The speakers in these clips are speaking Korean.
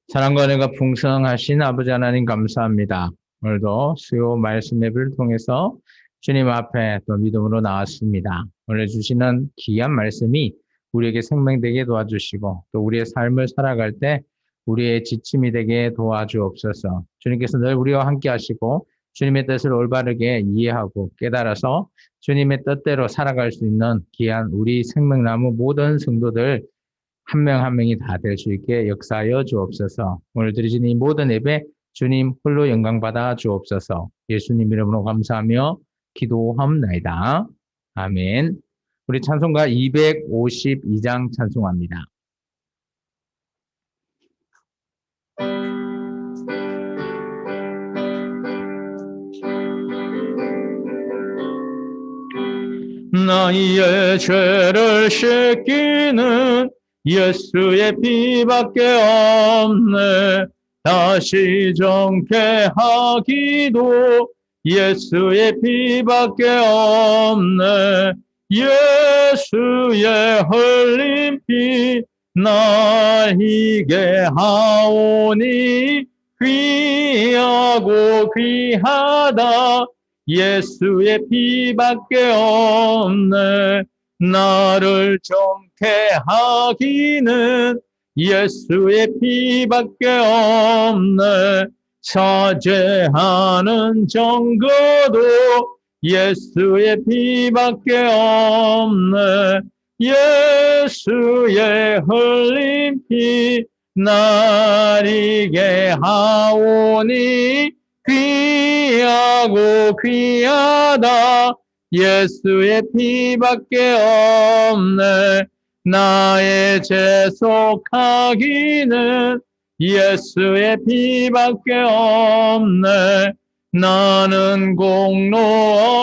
사랑과 은혜가 풍성하신 아버지 하나님 감사합니다. 오늘도 수요 말씀 예배를 통해서 주님 앞에 또 믿음으로 나왔습니다. 오늘 주시는 귀한 말씀이 우리에게 생명되게 도와주시고 또 우리의 삶을 살아갈 때 우리의 지침이 되게 도와주옵소서. 주님께서 늘 우리와 함께 하시고 주님의 뜻을 올바르게 이해하고 깨달아서 주님의 뜻대로 살아갈 수 있는 귀한 우리 생명나무 모든 성도들 한 명 한 명이 다 될 수 있게 역사하여 주옵소서. 오늘 드리신 이 모든 예배 주님 홀로 영광 받아 주옵소서. 예수님 이름으로 감사하며 기도합나이다. 아멘. 우리 찬송가 252장 찬송합니다. 나의 죄를 씻기는 예수의 피밖에 없네. 다시 정케 하기도 예수의 피밖에 없네. 예수의 흘린 피 나에게 하오니 귀하고 귀하다. 예수의 피밖에 없네. 나를 정케 하기는 예수의 피밖에 없네. 사죄하는 정거도 예수의 피밖에 없네. 예수의 흘린 피 나에게 하오니 귀하고 귀하다. 예수의 피밖에 없네. 나의 죄 속하기는 예수의 피밖에 없네. 나는 공로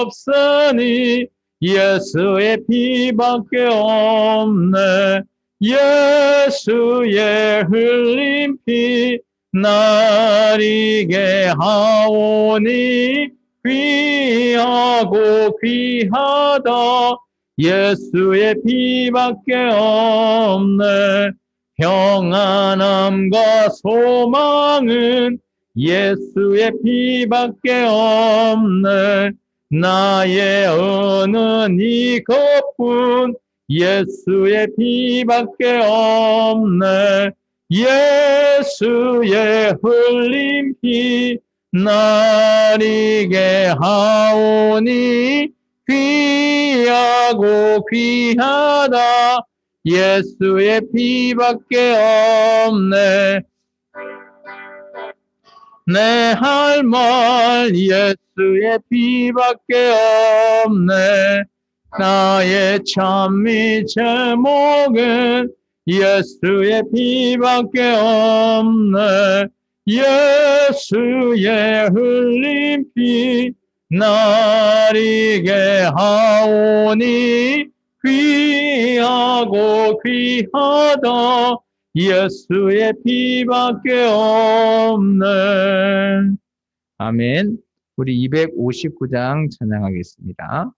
없으니 예수의 피밖에 없네. 예수의 흘린 피 나에게 하오니 귀하고 귀하다. 예수의 피밖에 없네. 평안함과 소망은 예수의 피밖에 없네. 나의 은은 이것뿐 예수의 피밖에 없네. 예수의 흘린 피 나에게 하오니 귀하고 귀하다. 예수의 피밖에 없네. 내 할 말 예수의 피밖에 없네. 나의 찬미 제목은 예수의 피밖에 없네. 예수의 흘린 피 나에게 하오니 귀하고 귀하다. 예수의 피밖에 없네. 아멘. 우리 259장 찬양하겠습니다.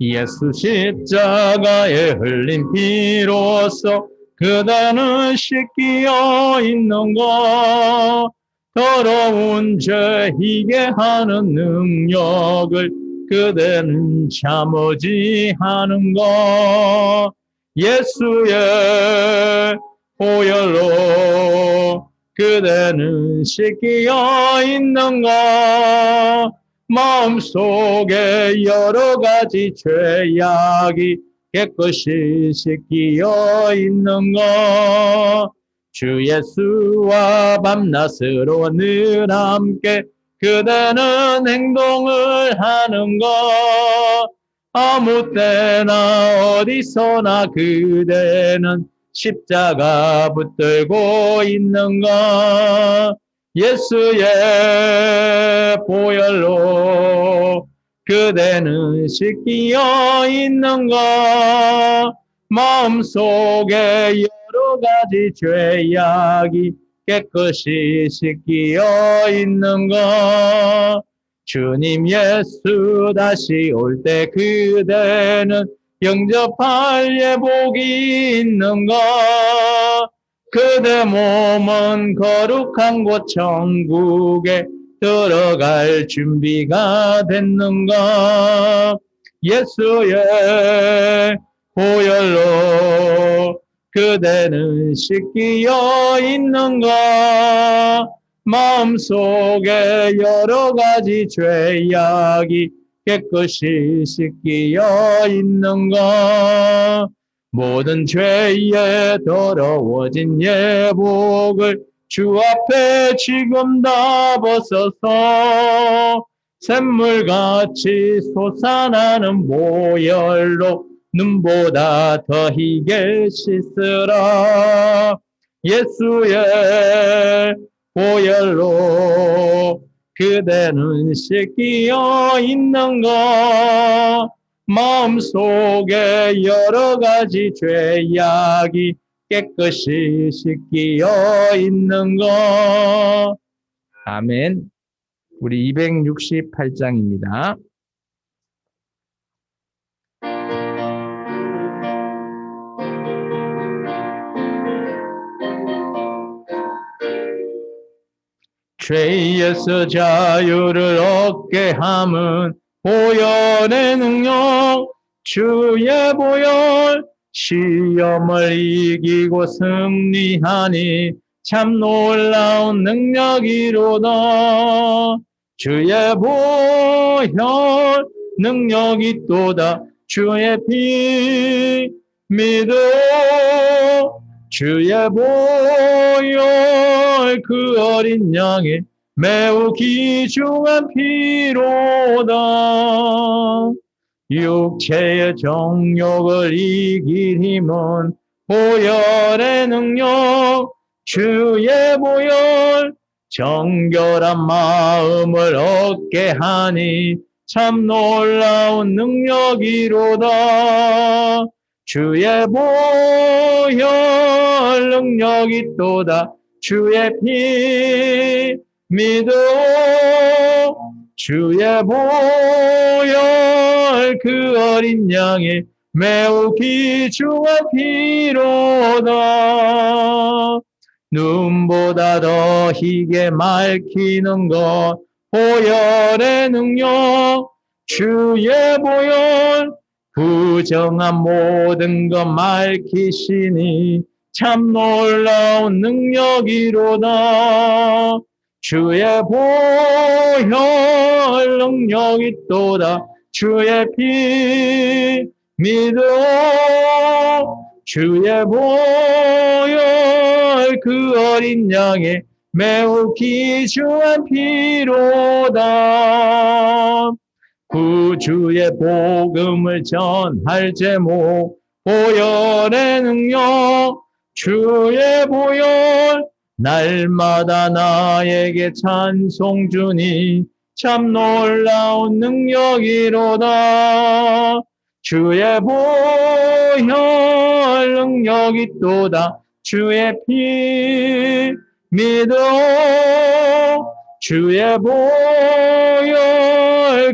예수 십자가에 흘린 피로써 그대는 씻기어 있는가. 더러운 죄 희게 하는 능력을 그대는 참으지 하는가. 예수의 보혈로 그대는 씻기어 있는가. 마음속에 여러 가지 죄악이 깨끗이 씻기어 있는가. 주 예수와 밤낮으로 늘 함께 그대는 행동을 하는가. 아무 때나 어디서나 그대는 십자가 붙들고 있는가. 예수의 보혈로 그대는 씻기어 있는가. 마음속에 여러 가지 죄악이 깨끗이 씻기어 있는가? 주님 예수 다시 올 때 그대는 영접할 예복이 있는가? 그대 몸은 거룩한 곳 천국에 들어갈 준비가 됐는가? 예수의 보혈로 그대는 씻기어 있는가? 마음속에 여러 가지 죄악이 깨끗이 씻기어 있는가? 모든 죄에 더러워진 예복을 주 앞에 지금 다 벗어서 샘물같이 솟아나는 보혈로 눈보다 더 희게 씻으라. 예수의 보혈로 그대는 씻기어 있는가? 마음속에 여러 가지 죄악이 깨끗이 씻기어 있는가? 아멘. 우리 268장입니다. 죄에서 자유를 얻게 함은 보혈의 능력, 주의 보혈, 시험을 이기고 승리하니 참 놀라운 능력이로다. 주의 보혈 능력이 또다. 주의 피 믿어. 주의 보혈 그 어린 양의 매우 귀중한 피로다. 육체의 정욕을 이길 힘은 보혈의 능력, 주의 보혈, 정결한 마음을 얻게 하니 참 놀라운 능력이로다. 주의 보혈 능력이 또다. 주의 피 믿어. 주의 보혈 그 어린 양의 매우 귀중한 피로다. 눈보다 더 희게 맑히는 것 보혈의 능력, 주의 보혈 부정한 모든 것 맑히시니 참 놀라운 능력이로다. 주의 보혈 능력이 또다. 주의 피 믿어. 주의 보혈 그 어린 양의 매우 귀중한 피로다. 구주의 복음을 전할 제목 보혈의 능력, 주의 보혈 날마다 나에게 찬송 주니 참 놀라운 능력이로다. 주의 보혈 능력이 또다. 주의 피 믿어. 주의 보혈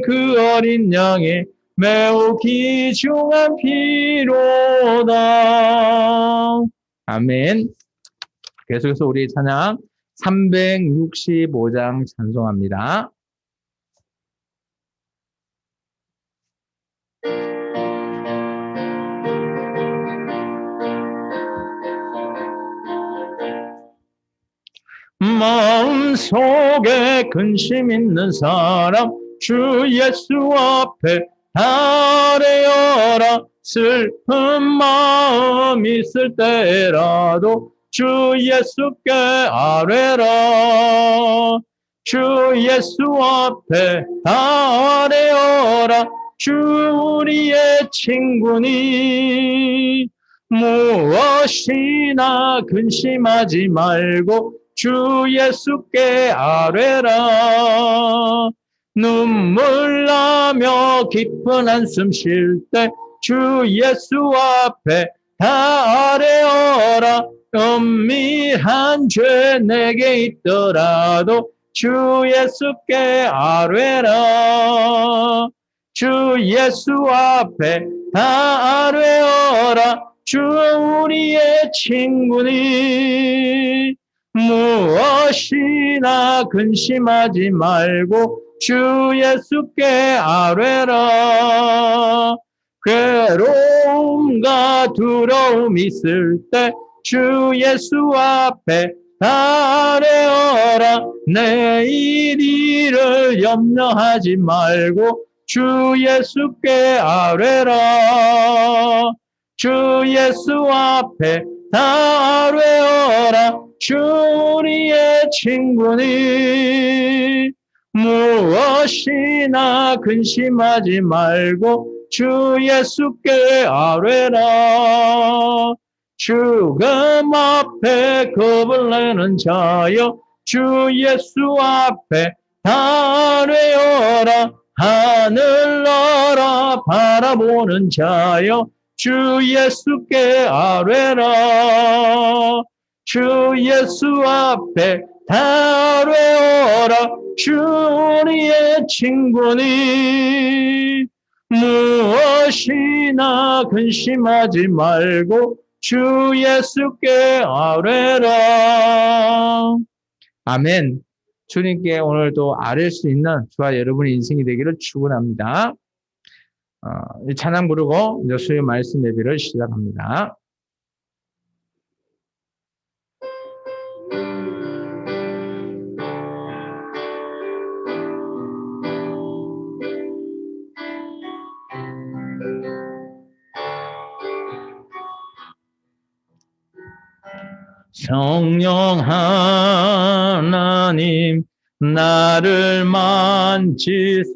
그 어린 양의 매우 귀중한 피로다. 아멘. 계속해서 우리 찬양 365장 찬송합니다. 마음속에 근심 있는 사람 주 예수 앞에 아뢰어라. 슬픈 마음 있을 때라도 주 예수께 아뢰라. 주 예수 앞에 아뢰어라. 주 우리의 친구니 무엇이나 근심하지 말고 주 예수께 아뢰라. 눈물 나며 깊은 한숨 쉴 때 주 예수 앞에 다 아뢰어라. 은밀한 죄 내게 있더라도 주 예수께 아뢰라. 주 예수 앞에 다 아뢰어라. 주 우리의 친구니 무엇이나 근심하지 말고 주 예수께 아뢰라. 괴로움과 두려움 있을 때 주 예수 앞에 다 아뢰어라. 내일 일을 염려하지 말고 주 예수께 아뢰라. 주 예수 앞에 다 아뢰어라. 주 우리의 친구니 무엇이나 근심하지 말고 주 예수께 아뢰라. 죽음 앞에 겁을 내는 자여 주 예수 앞에 다 아뢰어라. 하늘 나라 바라보는 자여 주 예수께 아뢰라. 주 예수 앞에 다 아뢰어라. 주 우리의 친구니 무엇이나 근심하지 말고 주 예수께 아뢰라. 아멘. 주님께 오늘도 아뢰 수 있는 저와 여러분의 인생이 되기를 축원합니다. 찬양 부르고 이제 수요 말씀 예배를 시작합니다. 성령 하나님 나를 만지소서.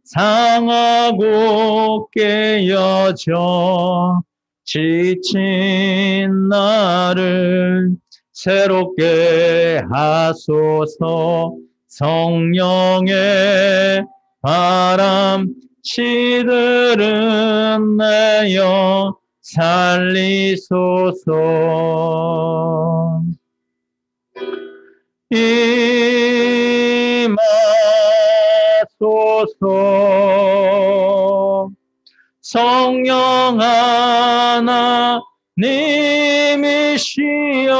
상하고 깨어져 지친 나를 새롭게 하소서. 성령의 바람 시들은 내여 살리소서. 임하소서. 성령 하나님이시여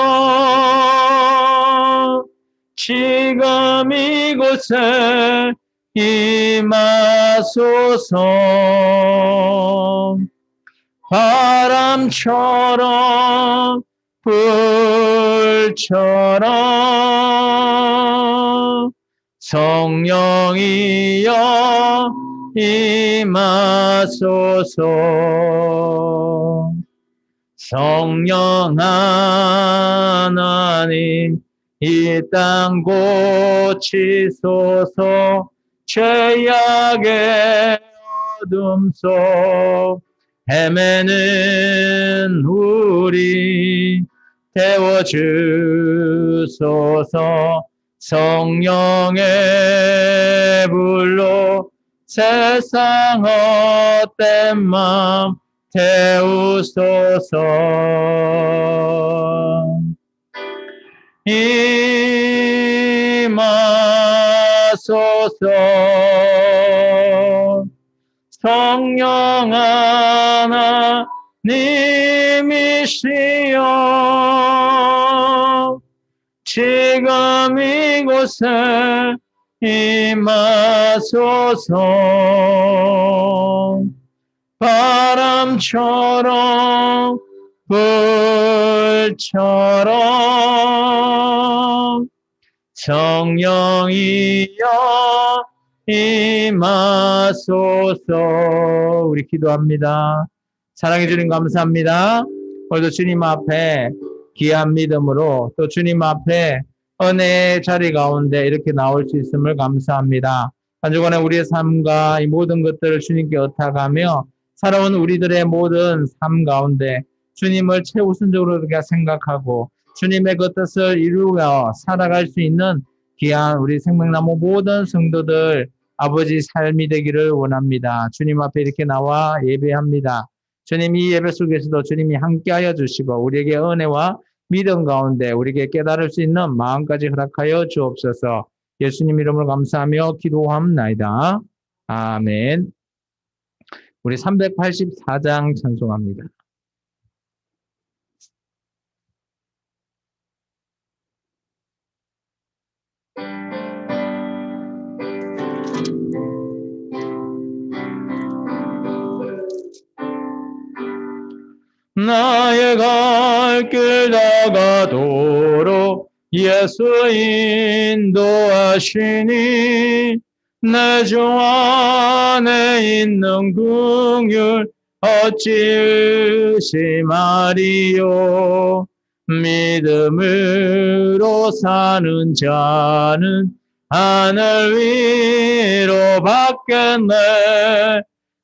지금 이곳에 임하소서. 바람처럼 불처럼 성령이여 임하소서. 성령 하나님 이 땅 고치소서. 죄악의 어둠 속 헤매는 우리 태워주소서. 성령의 불로 세상 헛된 맘 태우소서. 임하소서. 성령 하나님이시여 지금 이곳에 임하소서. 바람처럼 불처럼 성령이여 임하소서. 우리 기도합니다. 사랑해 주님 감사합니다. 오늘도 주님 앞에 귀한 믿음으로 또 주님 앞에 은혜의 자리 가운데 이렇게 나올 수 있음을 감사합니다. 한 주간에 우리의 삶과 이 모든 것들을 주님께 의탁하며 살아온 우리들의 모든 삶 가운데 주님을 최우선적으로 우리가 생각하고 주님의 그 뜻을 이루어 살아갈 수 있는 귀한 우리 생명나무 모든 성도들 아버지 삶이 되기를 원합니다. 주님 앞에 이렇게 나와 예배합니다. 주님 이 예배 속에서도 주님이 함께하여 주시고 우리에게 은혜와 믿음 가운데 우리에게 깨달을 수 있는 마음까지 허락하여 주옵소서. 예수님 이름으로 감사하며 기도합나이다. 아멘. 우리 384장 찬송합니다. 나의 갈 길 다가도록 예수 인도하시니 내 주 안에 있는 긍휼 어찌 의심하리요. 믿음으로 사는 자는 하늘 위로 받겠네.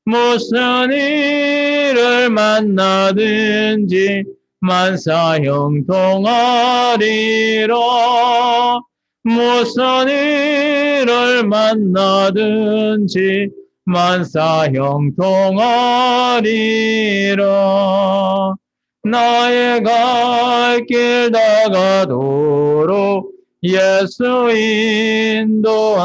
무슨 일을 만나든지 만사 형통하리라. 무슨 일을 만나든지 만사 형통하리라. 나의 갈 길 다가도록 예수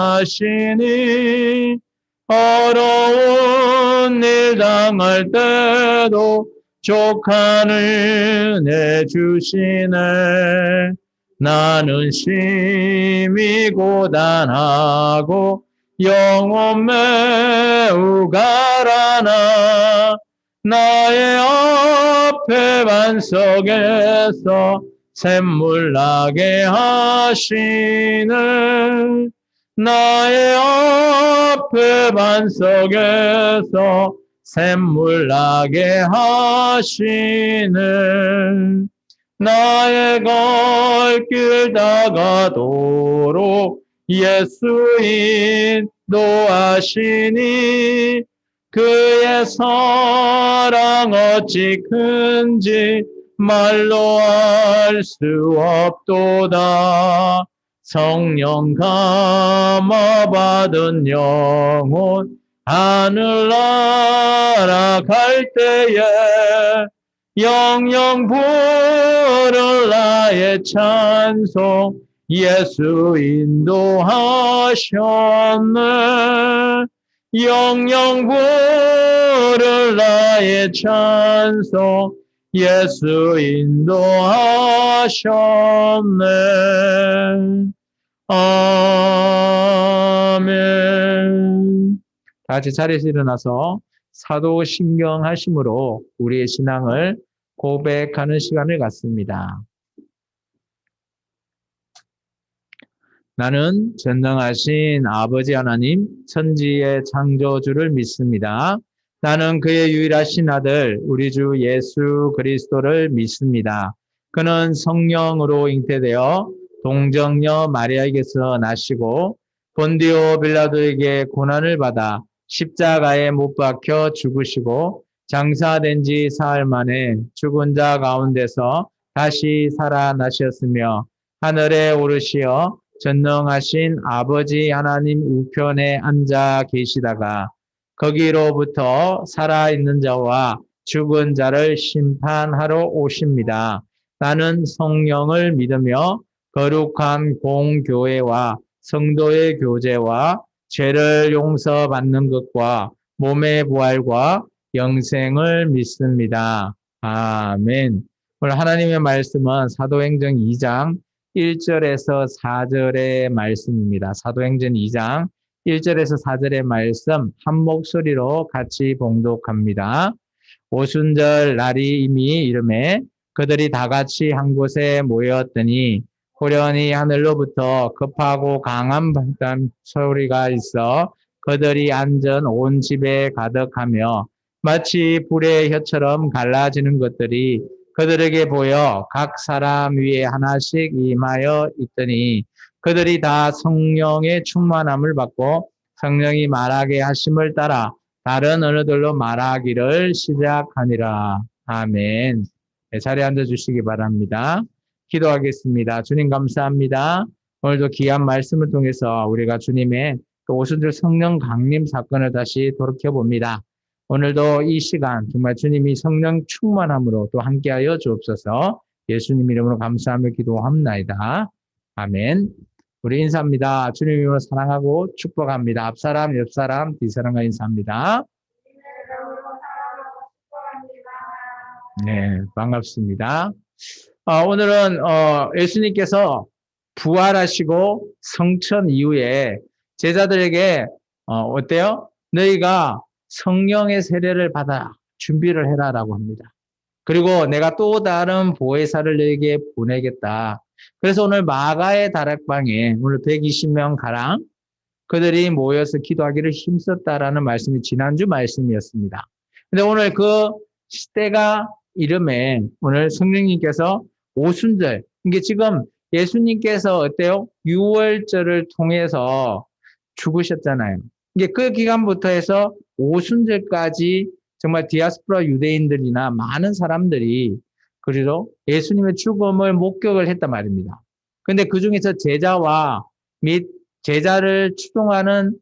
인도하시니 어려운 일 당할 때도 족한 은혜 주시네. 나는 심히 고단하고 영혼 매우 가라나 나의 앞에 반석에서 샘물 나게 하시네. 나의 앞에 반석에서 샘물 나게 하시네. 나의 갈 길 다가도록 예수 인도하시니 그의 사랑 어찌 큰지 말로 알 수 없도다. 성령 감화 받은 영혼 하늘나라 갈 때에 영영 부를 나의 찬송 예수 인도하셨네. 영영 부를 나의 찬송 예수 인도하셨네. 아멘. 다 같이 자리에서 일어나서 사도신경 하심으로 우리의 신앙을 고백하는 시간을 갖습니다. 나는 전능하신 아버지 하나님, 천지의 창조주를 믿습니다. 나는 그의 유일하신 아들, 우리 주 예수 그리스도를 믿습니다. 그는 성령으로 잉태되어 동정녀 마리아에게서 나시고 본디오 빌라도에게 고난을 받아 십자가에 못 박혀 죽으시고 장사된 지 사흘 만에 죽은 자 가운데서 다시 살아나셨으며 하늘에 오르시어 전능하신 아버지 하나님 우편에 앉아 계시다가 거기로부터 살아있는 자와 죽은 자를 심판하러 오십니다. 나는 성령을 믿으며 거룩한 공교회와 성도의 교제와 죄를 용서받는 것과 몸의 부활과 영생을 믿습니다. 아멘. 오늘 하나님의 말씀은 사도행전 2장 1절에서 4절의 말씀입니다. 사도행전 2장 1절에서 4절의 말씀 한 목소리로 같이 봉독합니다. 오순절 날이 이미 이르매 그들이 다 같이 한 곳에 모였더니 호련히 하늘로부터 급하고 강한 바람 소리가 있어 그들이 앉은 온 집에 가득하며 마치 불의 혀처럼 갈라지는 것들이 그들에게 보여 각 사람 위에 하나씩 임하여 있더니 그들이 다 성령의 충만함을 받고 성령이 말하게 하심을 따라 다른 언어들로 말하기를 시작하니라. 아멘. 네, 자리에 앉아주시기 바랍니다. 기도하겠습니다. 주님 감사합니다. 오늘도 귀한 말씀을 통해서 우리가 주님의 그 오순절 성령 강림 사건을 다시 돌이켜봅니다. 오늘도 이 시간 정말 주님이 성령 충만함으로 또 함께하여 주옵소서. 예수님 이름으로 감사하며 기도합나이다. 아멘. 우리 인사합니다. 주님 이름으로 사랑하고 축복합니다. 앞사람, 옆사람, 뒷사람과 인사합니다. 네, 반갑습니다. 오늘은 예수님께서 부활하시고 성천 이후에 제자들에게 어때요? 너희가 성령의 세례를 받아 준비를 해라라고 합니다. 그리고 내가 또 다른 보혜사를 너에게 보내겠다. 그래서 오늘 마가의 다락방에 오늘 120명 가량 그들이 모여서 기도하기를 힘썼다라는 말씀이 지난주 말씀이었습니다. 근데 오늘 그 시대가 이름에 오늘 성령님께서 오순절, 이게 지금 예수님께서 어때요? 6월절을 통해서 죽으셨잖아요. 이게 그 기간부터 해서 오순절까지 정말 디아스포라 유대인들이나 많은 사람들이 그리고 예수님의 죽음을 목격을 했단 말입니다. 근데 그 중에서 제자와 및 제자를 추종하는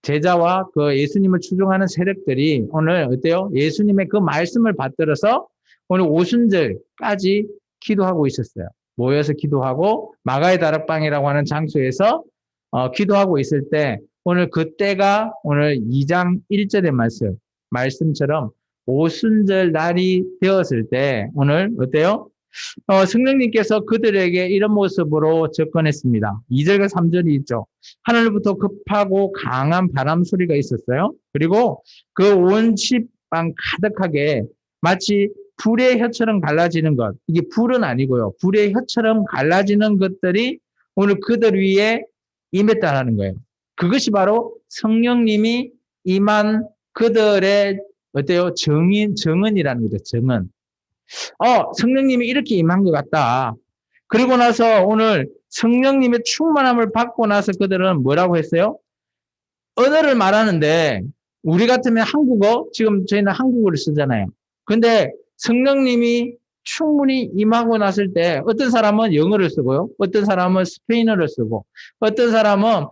제자와 그 예수님을 추종하는 세력들이 오늘 어때요? 예수님의 그 말씀을 받들어서 오늘 오순절까지 기도하고 있었어요. 모여서 기도하고 마가의 다락방이라고 하는 장소에서 기도하고 있을 때 오늘 그때가 오늘 2장 1절의 말씀처럼 오순절 날이 되었을 때 오늘 어때요? 성령님께서 그들에게 이런 모습으로 접근했습니다. 2절과 3절이 있죠. 하늘부터 급하고 강한 바람 소리가 있었어요. 그리고 그 온 집안 가득하게 마치 불의 혀처럼 갈라지는 것. 이게 불은 아니고요. 불의 혀처럼 갈라지는 것들이 오늘 그들 위에 임했다는 거예요. 그것이 바로 성령님이 임한 그들의 어때요? 정은이라는 거죠. 정은. 성령님이 이렇게 임한 것 같다. 그리고 나서 오늘 성령님의 충만함을 받고 나서 그들은 뭐라고 했어요? 언어를 말하는데 우리 같으면 한국어, 지금 저희는 한국어를 쓰잖아요. 근데 성령님이 충분히 임하고 났을 때 어떤 사람은 영어를 쓰고요. 어떤 사람은 스페인어를 쓰고 어떤 사람은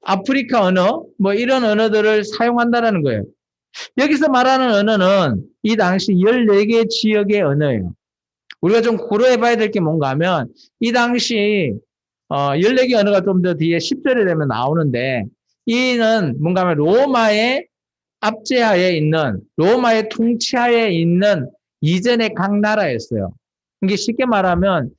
아프리카 언어, 이런 언어들을 사용한다는 거예요. 여기서 말하는 언어는 이 당시 14개 지역의 언어예요. 우리가 좀 고려해 봐야 될 게 뭔가 하면 이 당시 14개 언어가 좀 더 뒤에 10절에 되면 나오는데 이는 뭔가 하면 로마의 압제하에 있는 로마의 통치하에 있는 이전의 각 나라였어요. 이게 쉽게 말하면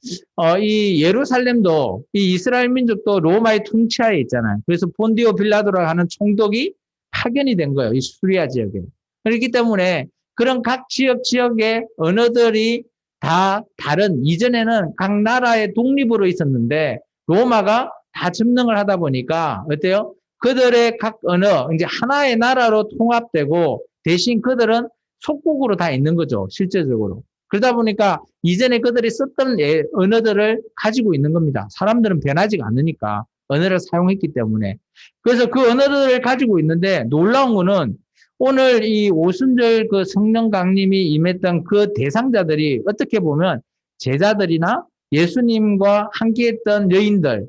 이 예루살렘도 이 이스라엘 민족도 로마의 통치하에 있잖아요. 그래서 본디오 빌라도라고 하는 총독이 파견이 된 거예요. 이 수리아 지역에. 그렇기 때문에 그런 각 지역의 언어들이 다 다른 이전에는 각 나라의 독립으로 있었는데 로마가 다 점령을 하다 보니까 어때요? 그들의 각 언어 이제 하나의 나라로 통합되고 대신 그들은 속국으로 다 있는 거죠. 실제적으로. 그러다 보니까 이전에 그들이 썼던 언어들을 가지고 있는 겁니다. 사람들은 변하지가 않으니까 언어를 사용했기 때문에. 그래서 그 언어들을 가지고 있는데 놀라운 거는 오늘 이 오순절 그 성령 강림이 임했던 그 대상자들이 어떻게 보면 제자들이나 예수님과 함께했던 여인들,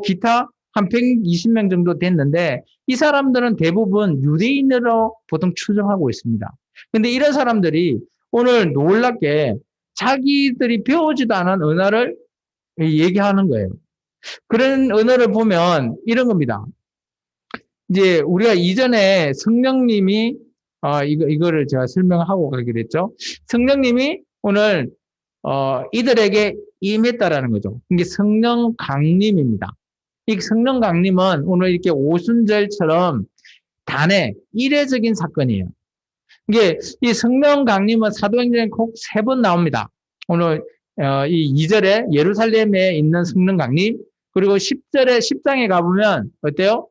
기타 한 120명 정도 됐는데 이 사람들은 대부분 유대인으로 보통 추정하고 있습니다. 근데 이런 사람들이 오늘 놀랍게 자기들이 배우지도 않은 언어를 얘기하는 거예요. 그런 언어를 보면 이런 겁니다. 이제 우리가 이전에 성령님이 이거를 제가 설명하고 가기로 했죠. 성령님이 오늘 이들에게 임했다라는 거죠. 이게 성령 강림입니다. 이 성령 강림은 오늘 이렇게 오순절처럼 단에 이례적인 사건이에요. 이게 이 성령 강림은 사도행전에 꼭 3번 나옵니다. 오늘 이 2절에 예루살렘에 있는 성령 강림, 그리고 10절에 10장에 가보면 어때요?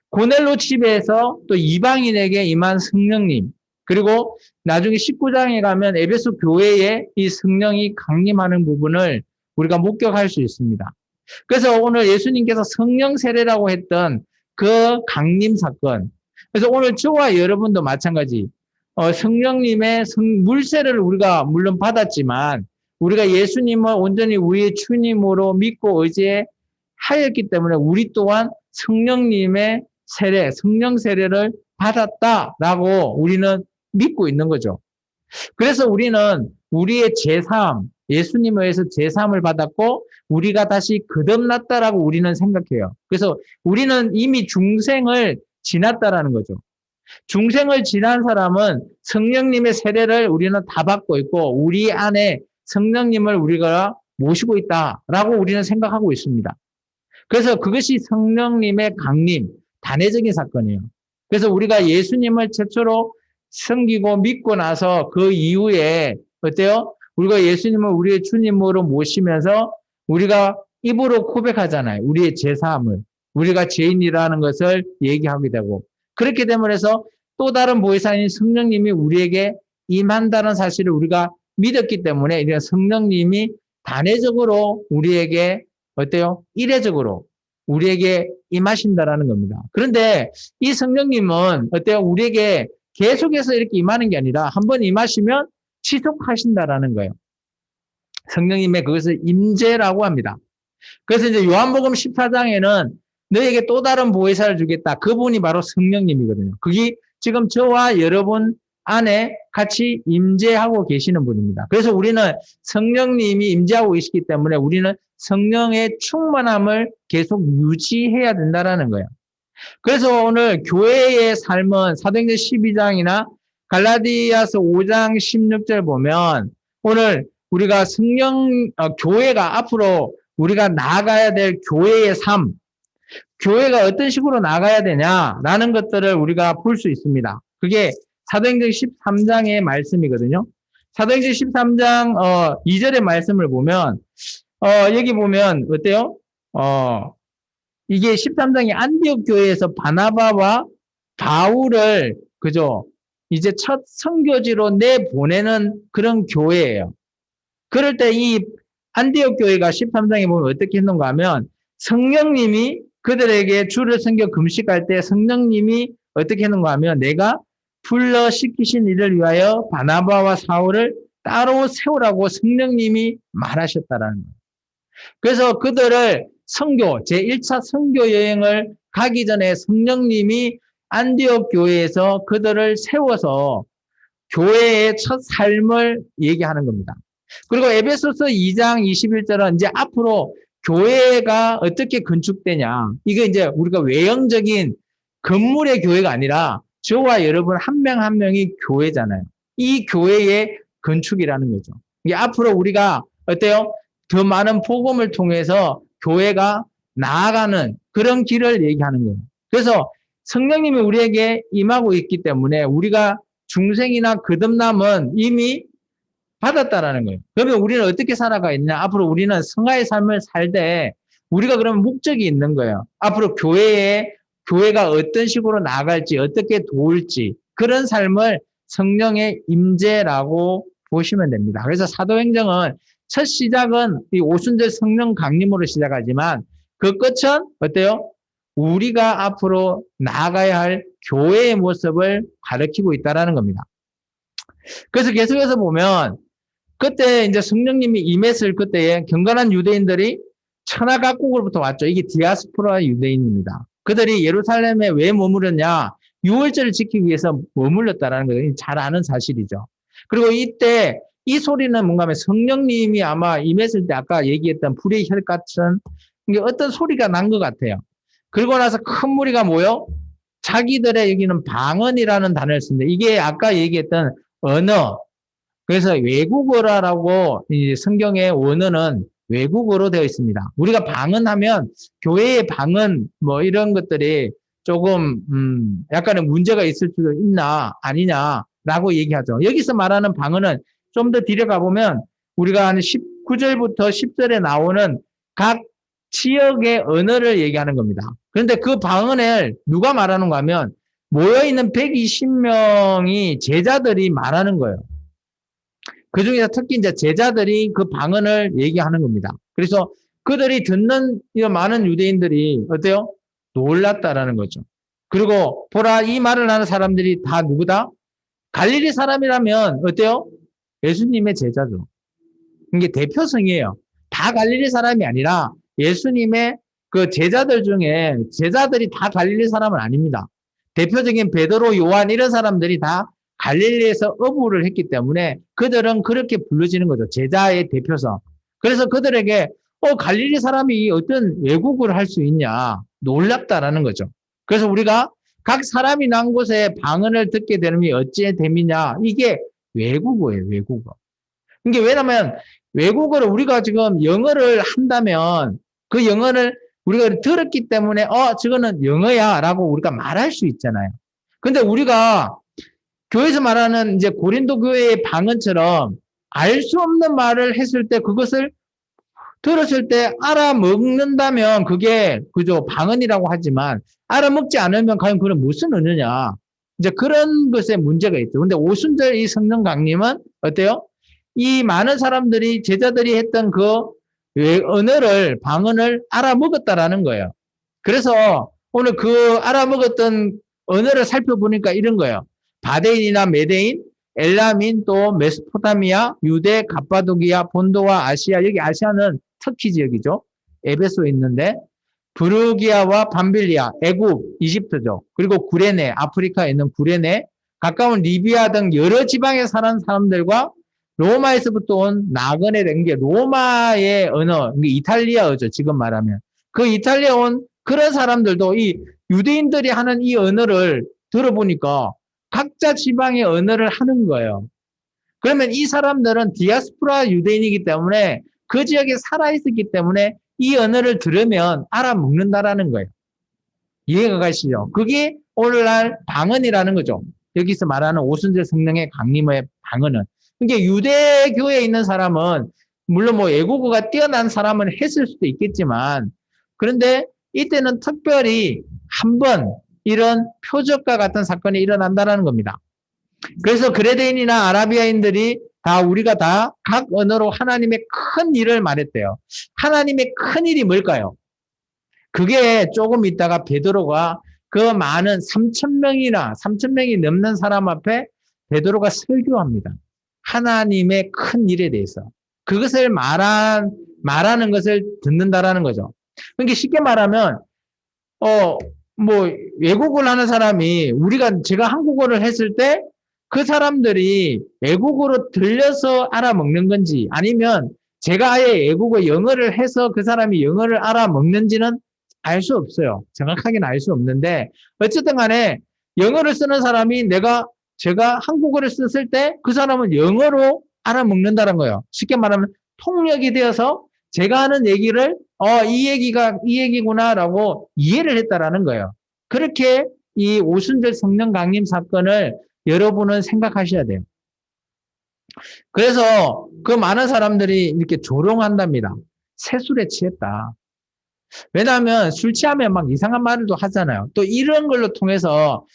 고넬로 집에서 또 이방인에게 임한 성령님, 그리고 나중에 19장에 가면 에베소 교회에 이 성령이 강림하는 부분을 우리가 목격할 수 있습니다. 그래서 오늘 예수님께서 성령 세례라고 했던 그 강림 사건, 그래서 오늘 저와 여러분도 마찬가지 성령님의 물세례를 우리가 물론 받았지만 우리가 예수님을 온전히 우리의 주님으로 믿고 의지하였기 때문에 우리 또한 성령님의 세례, 성령 세례를 받았다라고 우리는 믿고 있는 거죠. 그래서 우리는 우리의 제3, 예수님에 의해서 제3을 받았고 우리가 다시 거듭났다라고 우리는 생각해요. 그래서 우리는 이미 중생을 지났다라는 거죠. 중생을 지난 사람은 성령님의 세례를 우리는 다 받고 있고 우리 안에 성령님을 우리가 모시고 있다라고 우리는 생각하고 있습니다. 그래서 그것이 성령님의 강림, 단회적인 사건이에요. 그래서 우리가 예수님을 최초로 섬기고 믿고 나서 그 이후에 어때요? 우리가 예수님을 우리의 주님으로 모시면서 우리가 입으로 고백하잖아요. 우리의 제사함을. 우리가 죄인이라는 것을 얘기하게 되고 그렇게 되면서 또 다른 보혜사인 성령님이 우리에게 임한다는 사실을 우리가 믿었기 때문에 이런 성령님이 단회적으로 우리에게 어때요? 이례적으로 우리에게 임하신다라는 겁니다. 그런데 이 성령님은 어때요? 우리에게 계속해서 이렇게 임하는 게 아니라 한번 임하시면 지속하신다라는 거예요. 성령님의 그것을 임재라고 합니다. 그래서 이제 요한복음 14장에는 너에게 또 다른 보혜사를 주겠다. 그분이 바로 성령님이거든요. 그게 지금 저와 여러분 안에 같이 임재하고 계시는 분입니다. 그래서 우리는 성령님이 임재하고 계시기 때문에 우리는 성령의 충만함을 계속 유지해야 된다는 거예요. 그래서 오늘 교회의 삶은 사도행전 12장이나 갈라디아서 5장 16절 보면 오늘 우리가 교회가 앞으로 우리가 나아가야 될 교회의 삶, 교회가 어떤 식으로 나가야 되냐라는 것들을 우리가 볼 수 있습니다. 그게 사도행전 13장의 말씀이거든요. 사도행전 13장 2절의 말씀을 보면 여기 보면 어때요? 이게 13장이 안디옥 교회에서 바나바와 바울을 그죠? 이제 첫 선교지로 내보내는 그런 교회예요. 그럴 때 이 안디옥 교회가 13장에 보면 어떻게 했는가 하면 성령님이 그들에게 주를 섬겨 금식할 때 성령님이 어떻게 했는가 하면 내가 불러 시키신 이를 위하여 바나바와 사울을 따로 세우라고 성령님이 말하셨다라는 거예요. 그래서 그들을 선교, 제1차 선교 여행을 가기 전에 성령님이 안디옥 교회에서 그들을 세워서 교회의 첫 삶을 얘기하는 겁니다. 그리고 에베소서 2장 21절은 이제 앞으로 교회가 어떻게 건축되냐. 이게 이제 우리가 외형적인 건물의 교회가 아니라 저와 여러분 한 명 한 명이 교회잖아요. 이 교회의 건축이라는 거죠. 이게 앞으로 우리가 어때요? 더 많은 복음을 통해서 교회가 나아가는 그런 길을 얘기하는 거예요. 그래서 성령님이 우리에게 임하고 있기 때문에 우리가 중생이나 거듭남은 이미 받았다라는 거예요. 그러면 우리는 어떻게 살아가 있냐? 앞으로 우리는 성화의 삶을 살 때 우리가 그러면 목적이 있는 거예요. 앞으로 교회가 어떤 식으로 나아갈지, 어떻게 도울지 그런 삶을 성령의 임재라고 보시면 됩니다. 그래서 사도행전은 첫 시작은 이 오순절 성령 강림으로 시작하지만 그 끝은 어때요? 우리가 앞으로 나아가야 할 교회의 모습을 가리키고 있다라는 겁니다. 그래서 계속해서 보면 그때 이제 성령님이 임했을 그때에 경건한 유대인들이 천하 각국으로부터 왔죠. 이게 디아스포라 유대인입니다. 그들이 예루살렘에 왜 머무르냐? 유월절을 지키기 위해서 머물렀다라는 거예요. 잘 아는 사실이죠. 그리고 이때 이 소리는 뭔가 하면 성령님이 아마 임했을 때 아까 얘기했던 불의 혈 같은 이게 어떤 소리가 난 것 같아요. 그러고 나서 큰 무리가 모여 자기들의 여기는 방언이라는 단어를 씁니다. 이게 아까 얘기했던 언어. 그래서 외국어라고 이 성경의 원어는 외국어로 되어 있습니다. 우리가 방언하면 교회의 방언 뭐 이런 것들이 조금 약간의 문제가 있을 수도 있나 아니냐라고 얘기하죠. 여기서 말하는 방언은 좀 더 뒤로 가보면 우리가 한 19절부터 10절에 나오는 각 지역의 언어를 얘기하는 겁니다. 그런데 그 방언을 누가 말하는가 하면 모여있는 120명이 제자들이 말하는 거예요. 그 중에서 특히 이제 제자들이 그 방언을 얘기하는 겁니다. 그래서 그들이 듣는 이 많은 유대인들이 어때요? 놀랐다라는 거죠. 그리고 보라, 이 말을 하는 사람들이 다 누구다? 갈릴리 사람이라면 어때요? 예수님의 제자죠. 이게 대표성이에요. 다 갈릴리 사람이 아니라 예수님의 그 제자들 중에 제자들이 다 갈릴리 사람은 아닙니다. 대표적인 베드로, 요한 이런 사람들이 다 갈릴리에서 어부를 했기 때문에 그들은 그렇게 부르지는 거죠. 제자의 대표성. 그래서 그들에게 갈릴리 사람이 어떤 외국어를 할 수 있냐 놀랍다라는 거죠. 그래서 우리가 각 사람이 난 곳에 방언을 듣게 되는 어찌 됨이냐 이게 외국어예요. 외국어. 이게 왜냐면 외국어를 우리가 지금 영어를 한다면 그 영어를 우리가 들었기 때문에 저거는 영어야 라고 우리가 말할 수 있잖아요. 근데 우리가 교회에서 말하는 이제 고린도 교회의 방언처럼 알 수 없는 말을 했을 때 그것을 들었을 때 알아먹는다면 그게 그저 방언이라고 하지만 알아먹지 않으면 과연 그건 무슨 언어냐. 이제 그런 것에 문제가 있죠. 근데 오순절 이 성령 강림은 어때요? 이 많은 사람들이 제자들이 했던 그 언어를 방언을 알아먹었다라는 거예요. 그래서 오늘 그 알아먹었던 언어를 살펴보니까 이런 거예요. 바데인이나 메데인, 엘라민, 또 메소포타미아, 유대, 갑바도기아, 본도와 아시아. 여기 아시아는 터키 지역이죠. 에베소에 있는데 브루기아와 밤빌리아, 애굽, 이집트죠. 그리고 구레네, 아프리카에 있는 구레네, 가까운 리비아 등 여러 지방에 사는 사람들과 로마에서부터 온 나그네 된 게 로마의 언어, 이탈리아어죠. 지금 말하면. 그 이탈리아 온 그런 사람들도 이 유대인들이 하는 이 언어를 들어보니까 각자 지방의 언어를 하는 거예요. 그러면 이 사람들은 디아스포라 유대인이기 때문에 그 지역에 살아있었기 때문에 이 언어를 들으면 알아먹는다라는 거예요. 이해가 가시죠? 그게 오늘날 방언이라는 거죠. 여기서 말하는 오순절 성령의 강림의 방언은. 그러니까 유대교에 있는 사람은 물론 뭐 외국어가 뛰어난 사람은 했을 수도 있겠지만 그런데 이때는 특별히 한 번 이런 표적과 같은 사건이 일어난다는 겁니다. 그래서 그레데인이나 아라비아인들이 다 우리가 다 각 언어로 하나님의 큰 일을 말했대요. 하나님의 큰 일이 뭘까요? 그게 조금 있다가 베드로가 그 많은 3,000명이 넘는 사람 앞에 베드로가 설교합니다. 하나님의 큰 일에 대해서. 그것을 말하는 것을 듣는다라는 거죠. 그러니까 쉽게 말하면, 뭐, 외국어를 하는 사람이 제가 한국어를 했을 때 그 사람들이 외국어로 들려서 알아먹는 건지 아니면 제가 아예 외국어 영어를 해서 그 사람이 영어를 알아먹는지는 알 수 없어요. 정확하게는 알 수 없는데 어쨌든 간에 영어를 쓰는 사람이 제가 한국어를 썼을 때 그 사람은 영어로 알아먹는다는 거예요. 쉽게 말하면 통역이 되어서 제가 하는 얘기를 이 얘기가 이 얘기구나라고 이해를 했다라는 거예요. 그렇게 이 오순절 성령 강림 사건을 여러분은 생각하셔야 돼요. 그래서 그 많은 사람들이 이렇게 조롱한답니다. 새술에 취했다. 왜냐하면 술 취하면 막 이상한 말도 하잖아요. 또 이런 걸로 통해서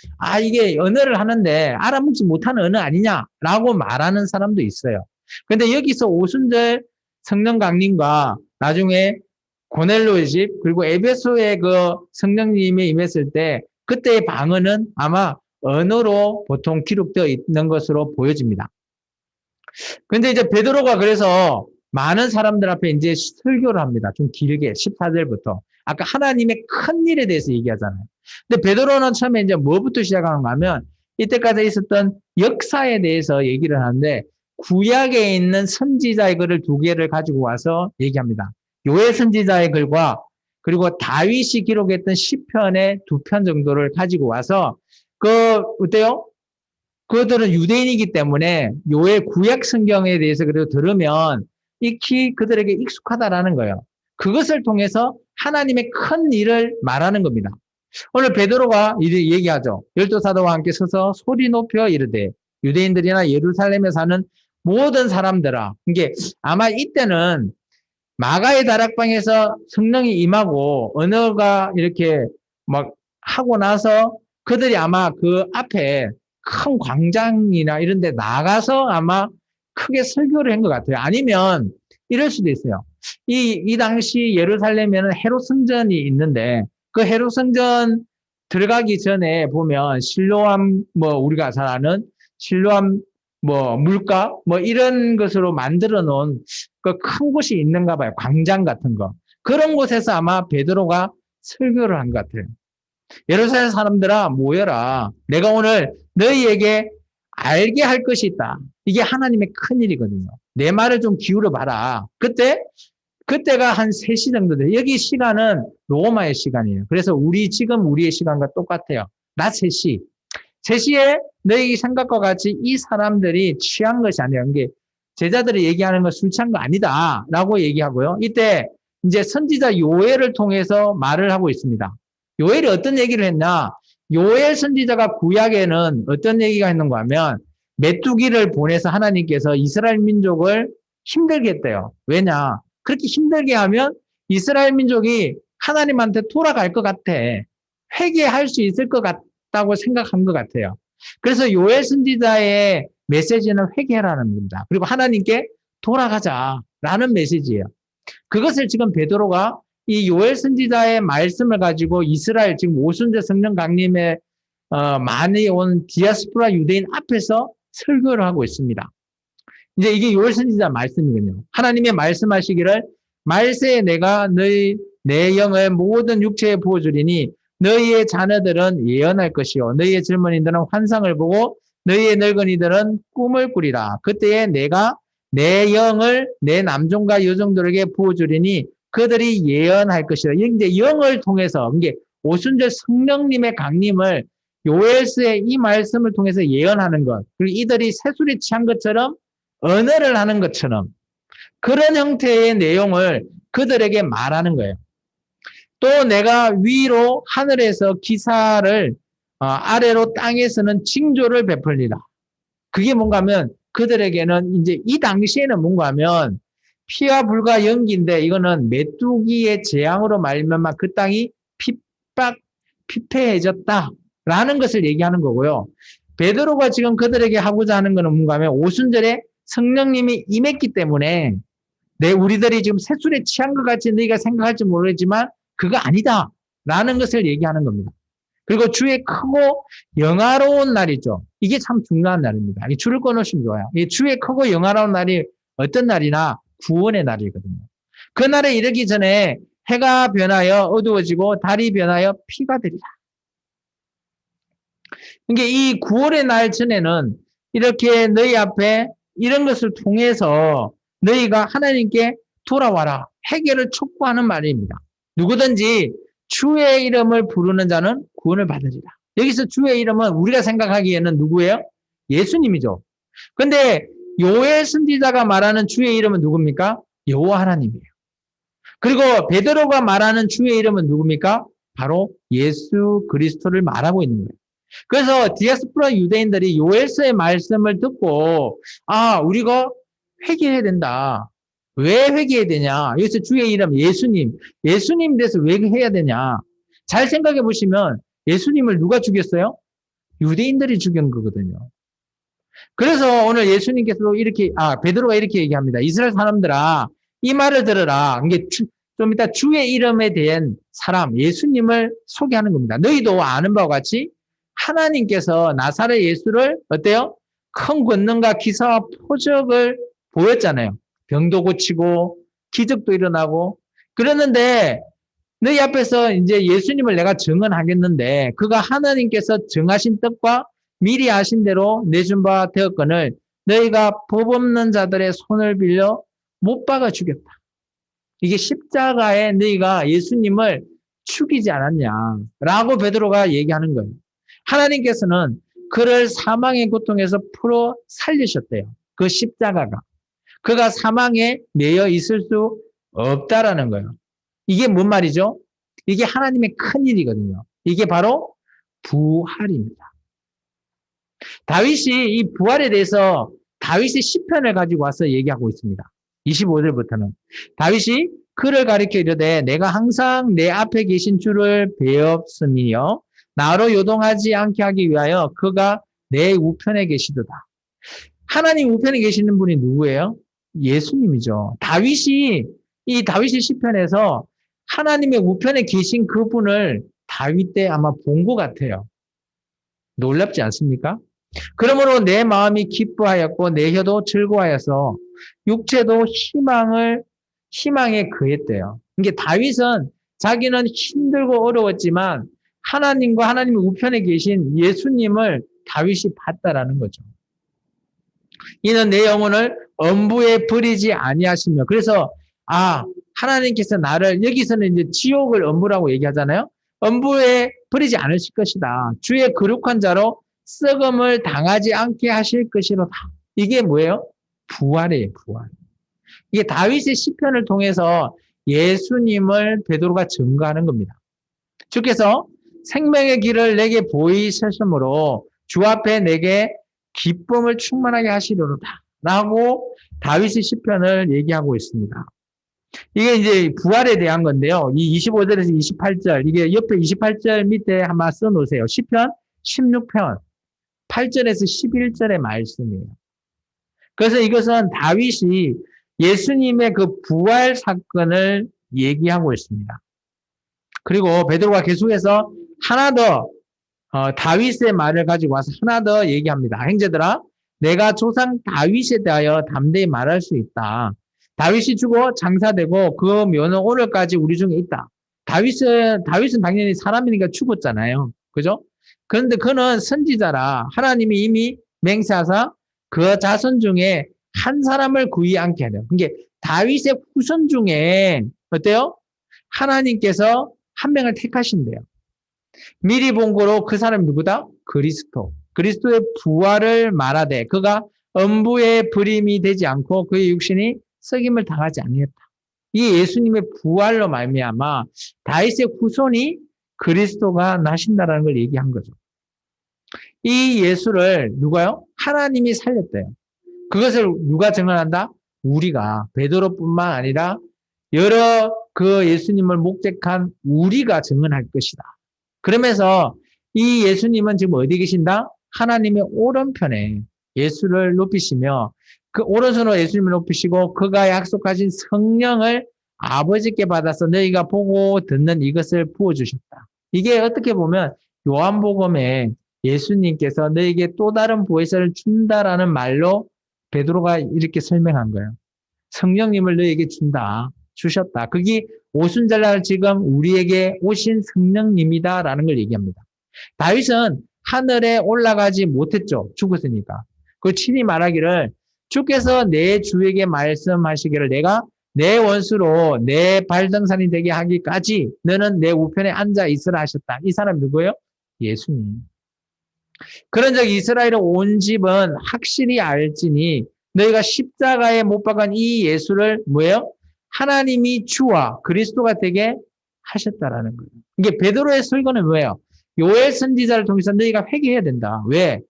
이게 언어를 하는데 알아먹지 못하는 언어 아니냐라고 말하는 사람도 있어요. 근데 여기서 오순절 성령 강림과 나중에 고넬로의 집 그리고 에베소의 그 성령님이 임했을 때 그때의 방언은 아마 언어로 보통 기록되어 있는 것으로 보여집니다. 근데 이제 베드로가 그래서 많은 사람들 앞에 이제 설교를 합니다. 좀 길게 14절부터. 아까 하나님의 큰 일에 대해서 얘기하잖아요. 근데 베드로는 처음에 이제 뭐부터 시작하는가 하면 이때까지 있었던 역사에 대해서 얘기를 하는데 구약에 있는 선지자의 글을 두 개를 가지고 와서 얘기합니다. 요엘 선지자의 글과 그리고 다윗이 기록했던 시편의 2편 정도를 가지고 와서 어때요? 그들은 유대인이기 때문에 요엘 구약 성경에 대해서 그래도 들으면 익히 그들에게 익숙하다라는 거예요. 그것을 통해서 하나님의 큰 일을 말하는 겁니다. 오늘 베드로가 이렇게 얘기하죠. 열두 사도와 함께 서서 소리 높여 이르되 유대인들이나 예루살렘에 사는 모든 사람들아. 이게 아마 이때는 마가의 다락방에서 성령이 임하고 언어가 이렇게 막 하고 나서 그들이 아마 그 앞에 큰 광장이나 이런 데 나가서 아마 크게 설교를 한 것 같아요. 아니면 이럴 수도 있어요. 이 당시 예루살렘에는 헤롯 성전이 있는데 그 헤롯 성전 들어가기 전에 보면 실로암 우리가 잘 아는 실로암 물가 이런 것으로 만들어 놓은 그 큰 곳이 있는가 봐요. 광장 같은 거. 그런 곳에서 아마 베드로가 설교를 한 것 같아요. 예루살렘 사람들아 모여라. 내가 오늘 너희에게 알게 할 것이 있다. 이게 하나님의 큰일이거든요. 내 말을 좀 기울여 봐라. 그때가 한 3시 정도 돼요. 여기 시간은 로마의 시간이에요. 그래서 지금 우리의 시간과 똑같아요. 낮 3시. 3시에 너희 생각과 같이 이 사람들이 취한 것이 아니라 이게 제자들이 얘기하는 건 술 취한 거 아니다. 라고 얘기하고요. 이때 이제 선지자 요엘을 통해서 말을 하고 있습니다. 요엘이 어떤 얘기를 했나? 요엘 선지자가 구약에는 어떤 얘기가 있는가 하면 메뚜기를 보내서 하나님께서 이스라엘 민족을 힘들게 했대요. 왜냐? 그렇게 힘들게 하면 이스라엘 민족이 하나님한테 돌아갈 것 같아. 회개할 수 있을 것 같다고 생각한 것 같아요. 그래서 요엘 선지자의 메시지는 회개라는 겁니다. 그리고 하나님께 돌아가자라는 메시지예요. 그것을 지금 베드로가 이 요엘 선지자의 말씀을 가지고 이스라엘 지금 오순절 성령 강림에 많이 온 디아스포라 유대인 앞에서 설교를 하고 있습니다. 이제 이게 요엘 선지자 말씀이거든요. 하나님의 말씀하시기를 말세에 내가 내 영을 모든 육체에 부어주리니 너희의 자녀들은 예언할 것이요 너희의 젊은이들은 환상을 보고 너희의 늙은이들은 꿈을 꾸리라. 그때에 내가 내 영을 내 남종과 여종들에게 부어주리니 그들이 예언할 것이라. 이제 영을 통해서 이게 오순절 성령님의 강림을 요엘서의 이 말씀을 통해서 예언하는 것. 그리고 이들이 새술에 취한 것처럼 언어를 하는 것처럼 그런 형태의 내용을 그들에게 말하는 거예요. 또 내가 위로 하늘에서 기사를 아래로 땅에서는 징조를 베풀리라. 그게 뭔가 하면 그들에게는 이제 이 당시에는 뭔가 하면 피와 불과 연기인데 이거는 메뚜기의 재앙으로 말미암아 그 땅이 피폐해졌다라는 것을 얘기하는 거고요. 베드로가 지금 그들에게 하고자 하는 것은 뭔가 하면 오순절에 성령님이 임했기 때문에 우리들이 지금 새술에 취한 것 같이 너희가 생각할지 모르겠지만 그거 아니다라는 것을 얘기하는 겁니다. 그리고 주의 크고 영화로운 날이죠. 이게 참 중요한 날입니다. 줄을 꺼놓으시면 좋아요. 주의 크고 영화로운 날이 어떤 날이나 구원의 날이거든요. 그 날에 이르기 전에 해가 변하여 어두워지고 달이 변하여 피가 되리라. 그러니까 이 구원의 날 전에는 이렇게 너희 앞에 이런 것을 통해서 너희가 하나님께 돌아와라. 회개를 촉구하는 말입니다. 누구든지 주의 이름을 부르는 자는 구원을 받으리라. 여기서 주의 이름은 우리가 생각하기에는 누구예요? 예수님이죠. 근데 요엘 선지자가 말하는 주의 이름은 누굽니까? 여호와 하나님이에요. 그리고 베드로가 말하는 주의 이름은 누굽니까? 바로 예수 그리스도를 말하고 있는 거예요. 그래서 디아스포라 유대인들이 요엘서의 말씀을 듣고 우리가 회개해야 된다. 왜 회개해야 되냐? 여기서 주의 이름 예수님 대해서 왜 해야 되냐? 잘 생각해 보시면 예수님을 누가 죽였어요? 유대인들이 죽인 거거든요. 그래서 오늘 예수님께서도 베드로가 이렇게 얘기합니다. 이스라엘 사람들아, 이 말을 들으라. 이게 좀 이따 주의 이름에 대한 사람, 예수님을 소개하는 겁니다. 너희도 아는 바와 같이 하나님께서 나사렛 예수를 어때요? 큰 권능과 기사와 표적을 보였잖아요. 병도 고치고 기적도 일어나고 그랬는데 너희 앞에서 이제 예수님을 내가 증언하겠는데 그가 하나님께서 정하신 뜻과 미리 아신 대로 내준 바 되었거늘 너희가 법 없는 자들의 손을 빌려 못 박아 죽였다. 이게 십자가에 너희가 예수님을 죽이지 않았냐라고 베드로가 얘기하는 거예요. 하나님께서는 그를 사망의 고통에서 풀어 살리셨대요. 그 십자가가. 그가 사망에 매여 있을 수 없다라는 거예요. 이게 뭔 말이죠? 이게 하나님의 큰 일이거든요. 이게 바로 부활입니다. 다윗이 이 부활에 대해서 다윗의 시편을 가지고 와서 얘기하고 있습니다. 25절부터는 다윗이 그를 가리켜 이르되 내가 항상 내 앞에 계신 주를 배웠으며 나로 요동하지 않게 하기 위하여 그가 내 우편에 계시도다. 하나님 우편에 계시는 분이 누구예요? 예수님이죠. 다윗의 시편에서 하나님의 우편에 계신 그분을 다윗 때 아마 본 것 같아요. 놀랍지 않습니까? 그러므로 내 마음이 기뻐하였고 내 혀도 즐거워하여서 육체도 희망에 그했대요. 이게 다윗은 자기는 힘들고 어려웠지만 하나님과 하나님의 우편에 계신 예수님을 다윗이 봤다라는 거죠. 이는 내 영혼을 엄부에 버리지 아니하시며. 그래서 하나님께서 나를, 여기서는 이제 지옥을 엄부라고 얘기하잖아요. 엄부에 버리지 않으실 것이다. 주의 거룩한 자로 썩음을 당하지 않게 하실 것이로다. 이게 뭐예요? 부활이에요, 부활. 이게 다윗의 시편을 통해서 예수님을 베드로가 증거하는 겁니다. 주께서 생명의 길을 내게 보이셨으므로 주 앞에 내게 기쁨을 충만하게 하시리로다 라고 다윗의 시편을 얘기하고 있습니다. 이게 이제 부활에 대한 건데요. 이 25절에서 28절, 이게 옆에 28절 밑에 한번 써놓으세요. 시편 16편 8절에서 11절의 말씀이에요. 그래서 이것은 다윗이 예수님의 그 부활 사건을 얘기하고 있습니다. 그리고 베드로가 계속해서 하나 더 다윗의 말을 가지고 와서 하나 더 얘기합니다. 형제들아, 내가 조상 다윗에 대하여 담대히 말할 수 있다. 다윗이 죽어 장사되고 그 묘는 오늘까지 우리 중에 있다. 다윗은 당연히 사람이니까 죽었잖아요. 그죠? 그런데 그는 선지자라 하나님이 이미 맹세하사 그 자손 중에 한 사람을 구이 않게 하려. 그러니까 다윗의 후손 중에 어때요? 하나님께서 한 명을 택하신대요. 미리 본 거로 그 사람이 누구다? 그리스도. 그리스도의 부활을 말하되 그가 엄부의 버림이 되지 않고 그의 육신이 썩임을 당하지 아니했다. 이 예수님의 부활로 말미암아 다윗의 후손이 그리스도가 나신다라는 걸 얘기한 거죠. 이 예수를 누가요? 하나님이 살렸대요. 그것을 누가 증언한다? 우리가, 베드로뿐만 아니라 여러 그 예수님을 목격한 우리가 증언할 것이다. 그러면서 이 예수님은 지금 어디 계신다? 하나님의 오른편에 예수를 높이시며 그 오른손으로 예수님을 높이시고 그가 약속하신 성령을 아버지께 받아서 너희가 보고 듣는 이것을 부어주셨다. 이게 어떻게 보면 요한복음에 예수님께서 너희에게 또 다른 보혜사를 준다라는 말로 베드로가 이렇게 설명한 거예요. 성령님을 너희에게 준다. 주셨다. 그게 오순절날 지금 우리에게 오신 성령님이다라는 걸 얘기합니다. 다윗은 하늘에 올라가지 못했죠. 죽었으니까. 그 친히 말하기를 주께서 내 주에게 말씀하시기를 내가 내 원수로 내 발등산이 되게 하기까지 너는 내 우편에 앉아 있으라 하셨다. 이 사람 누구예요? 예수님. 그런 적 이스라엘의 온 집은 확실히 알지니 너희가 십자가에 못 박은 이 예수를 뭐예요? 하나님이 주와 그리스도가 되게 하셨다라는 거예요. 이게 베드로의 설교는 뭐예요? 요엘 선지자를 통해서 너희가 회개해야 된다. 왜?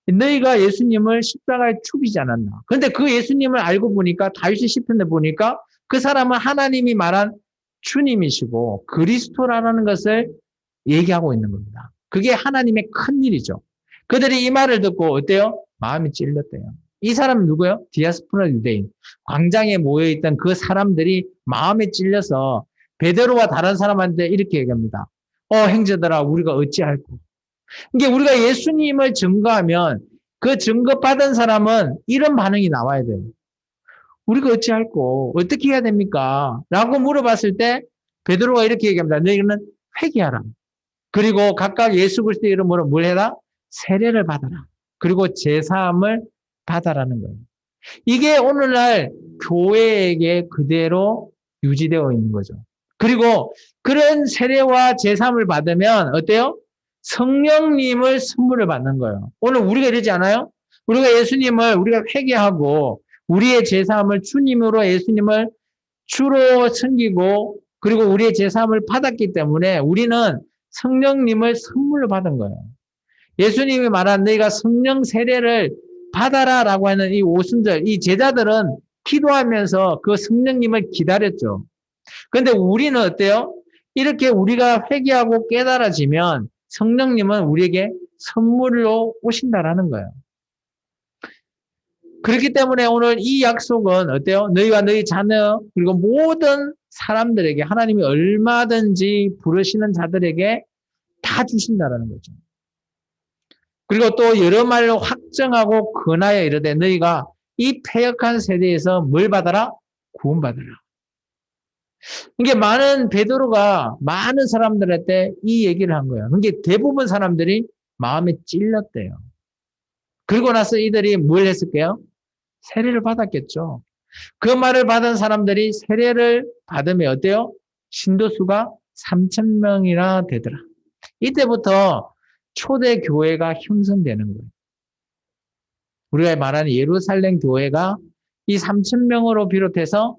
너희가 예수님을 십자가에 죽이지 않았나. 그런데 그 예수님을 알고 보니까 다윗의 시편에 보니까 그 사람은 하나님이 말한 주님이시고 그리스도라는 것을 얘기하고 있는 겁니다. 그게 하나님의 큰 일이죠. 그들이 이 말을 듣고 어때요? 마음이 찔렸대요. 이 사람은 누구예요? 디아스포라 유대인. 광장에 모여있던 그 사람들이 마음에 찔려서 베드로와 다른 사람한테 이렇게 얘기합니다. 형제들아, 우리가 어찌할꼬. 이게 우리가 예수님을 증거하면 그 증거받은 사람은 이런 반응이 나와야 돼요. 우리가 어찌할꼬? 어떻게 해야 됩니까? 라고 물어봤을 때 베드로가 이렇게 얘기합니다. 너희는 회개하라. 그리고 각각 예수 그리스도의 이름으로 뭘 해라? 세례를 받아라. 그리고 제사함을 받아라는 거예요. 이게 오늘날 교회에게 그대로 유지되어 있는 거죠. 그리고 그런 세례와 제사함을 받으면 어때요? 성령님을 선물을 받는 거예요. 오늘 우리가 이러지 않아요? 우리가 예수님을 우리가 회개하고 우리의 제사함을 주님으로 예수님을 주로 섬기고 그리고 우리의 제사함을 받았기 때문에 우리는 성령님을 선물로 받은 거예요. 예수님이 말한 너희가 성령 세례를 받아라라고 하는 이 오순절, 이 제자들은 기도하면서 그 성령님을 기다렸죠. 그런데 우리는 어때요? 이렇게 우리가 회개하고 깨달아지면 성령님은 우리에게 선물로 오신다라는 거예요. 그렇기 때문에 오늘 이 약속은 어때요? 너희와 너희 자녀 그리고 모든 사람들에게 하나님이 얼마든지 부르시는 자들에게 다 주신다라는 거죠. 그리고 또 여러 말로 확정하고 권하여 이르되 너희가 이 패역한 세대에서 뭘 받아라? 구원받아라. 이게 많은 베드로가 많은 사람들한테 이 얘기를 한 거예요. 이게 대부분 사람들이 마음에 찔렸대요. 그리고 나서 이들이 뭘 했을까요? 세례를 받았겠죠. 그 말을 받은 사람들이 세례를 받으면 어때요? 신도수가 3천 명이나 되더라. 이때부터 초대 교회가 형성되는 거예요. 우리가 말하는 예루살렘 교회가 이 3천 명으로 비롯해서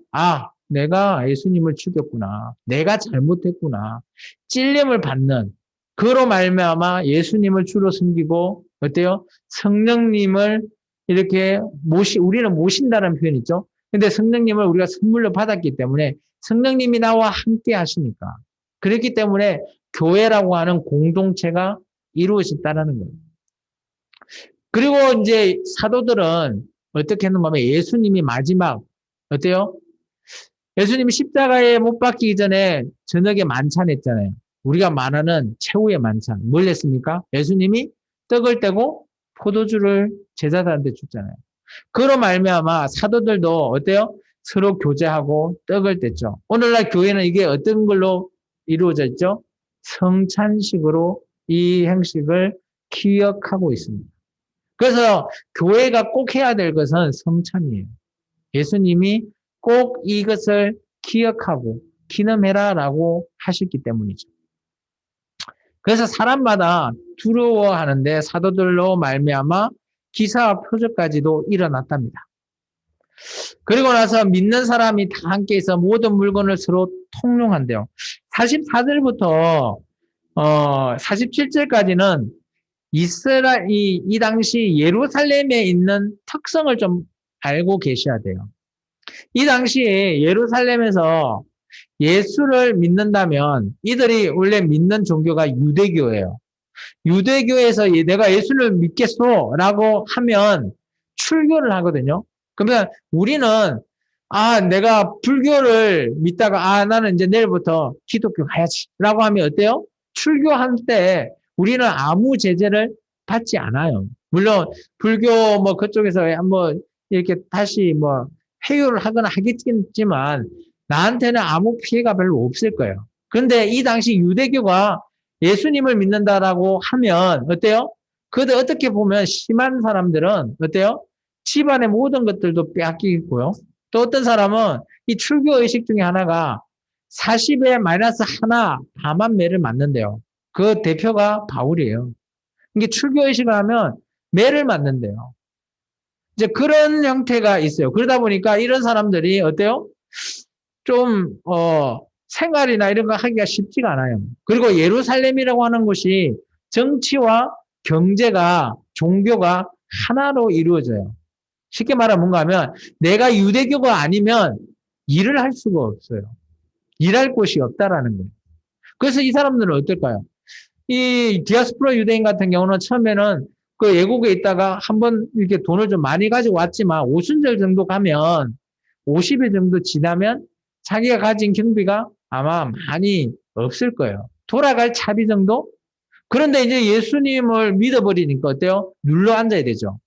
내가 예수님을 죽였구나. 내가 잘못했구나. 찔림을 받는 그로 말미암아 예수님을 주로 섬기고 어때요? 성령님을 이렇게 우리는 모신다는 표현이 있죠. 근데 성령님을 우리가 선물로 받았기 때문에 성령님이 나와 함께 하시니까 그렇기 때문에 교회라고 하는 공동체가 이루어졌다는 거예요. 그리고 이제 사도들은 어떻게 했는가 하면 예수님이 마지막 어때요? 예수님이 십자가에 못 박히기 전에 저녁에 만찬했잖아요. 우리가 말하는 최후의 만찬. 뭘 했습니까? 예수님이 떡을 떼고 포도주를 제자들한테 줬잖아요. 그로 말미암아 사도들도 어때요? 서로 교제하고 떡을 뗐죠. 오늘날 교회는 이게 어떤 걸로 이루어져 있죠? 성찬식으로 이 행식을 기억하고 있습니다. 그래서 교회가 꼭 해야 될 것은 성찬이에요. 예수님이 꼭 이것을 기억하고 기념해라라고 하셨기 때문이죠. 그래서 사람마다 두려워하는데 사도들로 말미암아 기사와 표적까지도 일어났답니다. 그리고 나서 믿는 사람이 다 함께해서 모든 물건을 서로 통용한대요. 44절부터 47절까지는 이 당시 예루살렘에 있는 특성을 좀 알고 계셔야 돼요. 이 당시에 예루살렘에서 예수를 믿는다면 이들이 원래 믿는 종교가 유대교예요. 유대교에서 내가 예수를 믿겠소 라고 하면 출교를 하거든요. 그러면 우리는 내가 불교를 믿다가 나는 이제 내일부터 기독교 가야지 라고 하면 어때요? 출교할 때 우리는 아무 제재를 받지 않아요. 물론 불교 그쪽에서 한번 이렇게 다시 회유를 하거나 하겠지만 나한테는 아무 피해가 별로 없을 거예요. 그런데 이 당시 유대교가 예수님을 믿는다라고 하면 어때요? 그런데 어떻게 보면 심한 사람들은 어때요? 집안의 모든 것들도 빼앗기고요. 또 어떤 사람은 이 출교 의식 중에 하나가 40에 마이너스 하나 다만 매를 맞는데요. 그 대표가 바울이에요. 이게 출교 의식을 하면 매를 맞는데요. 이제 그런 형태가 있어요. 그러다 보니까 이런 사람들이 어때요? 좀 생활이나 이런 거 하기가 쉽지가 않아요. 그리고 예루살렘이라고 하는 곳이 정치와 경제가 종교가 하나로 이루어져요. 쉽게 말하면 뭔가 하면 내가 유대교가 아니면 일을 할 수가 없어요. 일할 곳이 없다라는 거예요. 그래서 이 사람들은 어떨까요? 이 디아스포라 유대인 같은 경우는 처음에는 그 외국에 있다가 한번 이렇게 돈을 좀 많이 가지고 왔지만 오순절 정도 가면 50일 정도 지나면 자기가 가진 경비가 아마 많이 없을 거예요. 돌아갈 차비 정도? 그런데 이제 예수님을 믿어버리니까 어때요? 눌러 앉아야 되죠.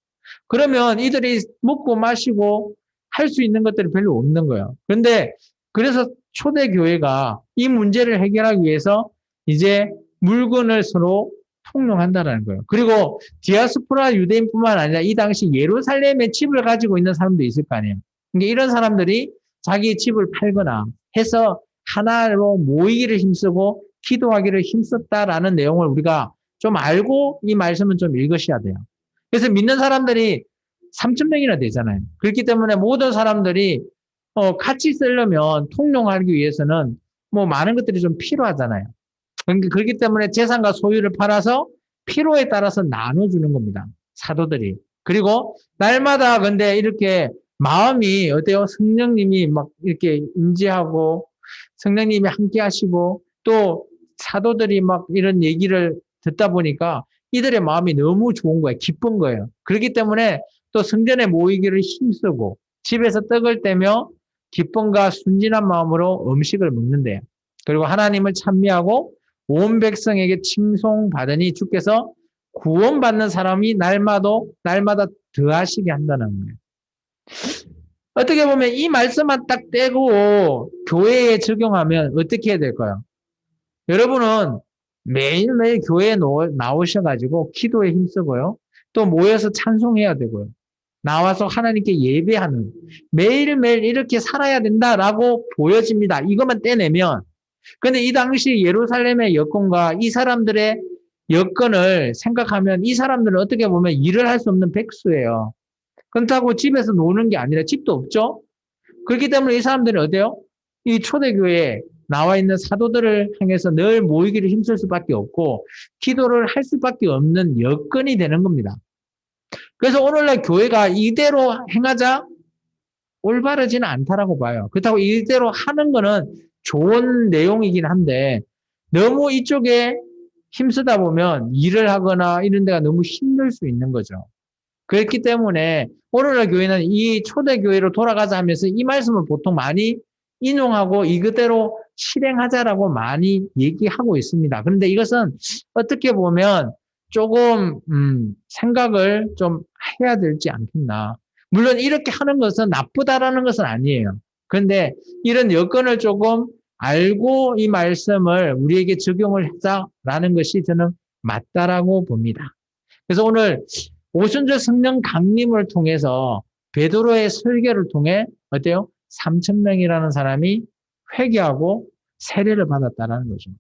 그러면 이들이 먹고 마시고 할 수 있는 것들이 별로 없는 거예요. 그런데 그래서 초대교회가 이 문제를 해결하기 위해서 이제 물건을 서로 통용한다는 거예요. 그리고 디아스포라 유대인뿐만 아니라 이 당시 예루살렘에 집을 가지고 있는 사람도 있을 거 아니에요. 그러니까 이런 사람들이 자기 집을 팔거나 해서 하나로 모이기를 힘쓰고 기도하기를 힘썼다라는 내용을 우리가 좀 알고 이 말씀은 좀 읽으셔야 돼요. 그래서 믿는 사람들이 3천 명이나 되잖아요. 그렇기 때문에 모든 사람들이 같이 쓰려면 통용하기 위해서는 많은 것들이 좀 필요하잖아요. 그렇기 때문에 재산과 소유를 팔아서 필요에 따라서 나눠주는 겁니다. 사도들이. 그리고 날마다 근데 이렇게 마음이 어때요? 성령님이 막 이렇게 임재하고 성령님이 함께 하시고 또 사도들이 막 이런 얘기를 듣다 보니까 이들의 마음이 너무 좋은 거예요. 기쁜 거예요. 그렇기 때문에 또 성전에 모이기를 힘쓰고 집에서 떡을 떼며 기쁨과 순진한 마음으로 음식을 먹는데요. 그리고 하나님을 찬미하고 온 백성에게 칭송받으니 주께서 구원받는 사람이 날마다 더하시게 한다는 거예요. 어떻게 보면 이 말씀만 딱 떼고 교회에 적용하면 어떻게 해야 될까요? 여러분은 매일매일 교회에 나오셔가지고 기도에 힘쓰고요. 또 모여서 찬송해야 되고요. 나와서 하나님께 예배하는 매일매일 이렇게 살아야 된다라고 보여집니다. 이것만 떼내면. 근데 이 당시 예루살렘의 여건과 이 사람들의 여건을 생각하면 이 사람들은 어떻게 보면 일을 할 수 없는 백수예요. 그렇다고 집에서 노는 게 아니라 집도 없죠. 그렇기 때문에 이 사람들은 어때요? 이 초대교회에 나와 있는 사도들을 향해서 늘 모이기를 힘쓸 수밖에 없고 기도를 할 수밖에 없는 여건이 되는 겁니다. 그래서 오늘날 교회가 이대로 행하자 올바르지는 않다라고 봐요. 그렇다고 이대로 하는 거는 좋은 내용이긴 한데 너무 이쪽에 힘쓰다 보면 일을 하거나 이런 데가 너무 힘들 수 있는 거죠. 그렇기 때문에 오늘날 교회는 이 초대교회로 돌아가자 하면서 이 말씀을 보통 많이 인용하고 이그대로 실행하자라고 많이 얘기하고 있습니다. 그런데 이것은 어떻게 보면 조금 생각을 좀 해야 되지 않겠나. 물론 이렇게 하는 것은 나쁘다라는 것은 아니에요. 그런데 이런 여건을 조금 알고 이 말씀을 우리에게 적용을 하자라는 것이 저는 맞다라고 봅니다. 그래서 오늘 오순절 성령 강림을 통해서 베드로의 설교를 통해 어때요? 3천 명이라는 사람이 회개하고 세례를 받았다는 거죠.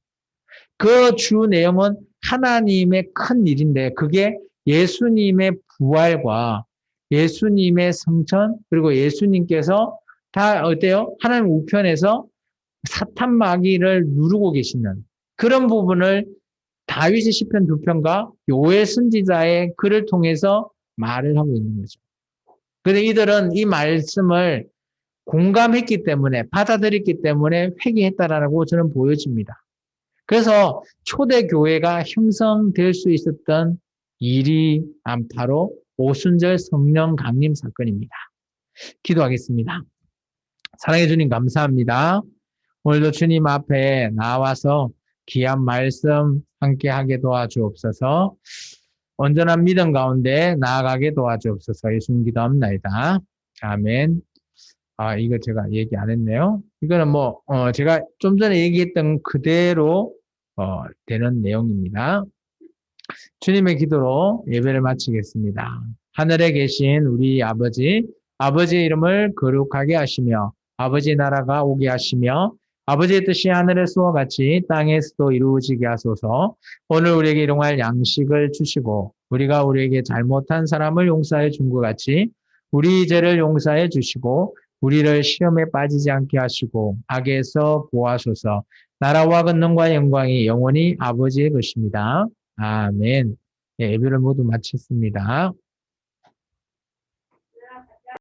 그 주 내용은 하나님의 큰 일인데 그게 예수님의 부활과 예수님의 성천 그리고 예수님께서 다 어때요? 하나님 우편에서 사탄 마귀를 누르고 계시는 그런 부분을 다윗의 시편 2편과 요엘 선지자의 글을 통해서 말을 하고 있는 거죠. 그런데 이들은 이 말씀을 공감했기 때문에 받아들였기 때문에 회개했다라고 저는 보여집니다. 그래서 초대교회가 형성될 수 있었던 일이 바로 오순절 성령 강림 사건입니다. 기도하겠습니다. 사랑해 주님 감사합니다. 오늘도 주님 앞에 나와서 귀한 말씀 함께 하게 도와주옵소서. 온전한 믿음 가운데 나아가게 도와주옵소서. 예수님 기도합니다. 아멘. 이거 제가 얘기 안 했네요. 이거는 제가 좀 전에 얘기했던 그대로, 되는 내용입니다. 주님의 기도로 예배를 마치겠습니다. 하늘에 계신 우리 아버지, 아버지의 이름을 거룩하게 하시며, 아버지 나라가 오게 하시며, 아버지의 뜻이 하늘에서와 같이 땅에서도 이루어지게 하소서. 오늘 우리에게 일용할 양식을 주시고 우리가 우리에게 잘못한 사람을 용서해 준 것 같이 우리 죄를 용서해 주시고 우리를 시험에 빠지지 않게 하시고 악에서 보호하소서. 나라와 권능과 영광이 영원히 아버지의 것입니다. 아멘. 예, 예배를 모두 마쳤습니다.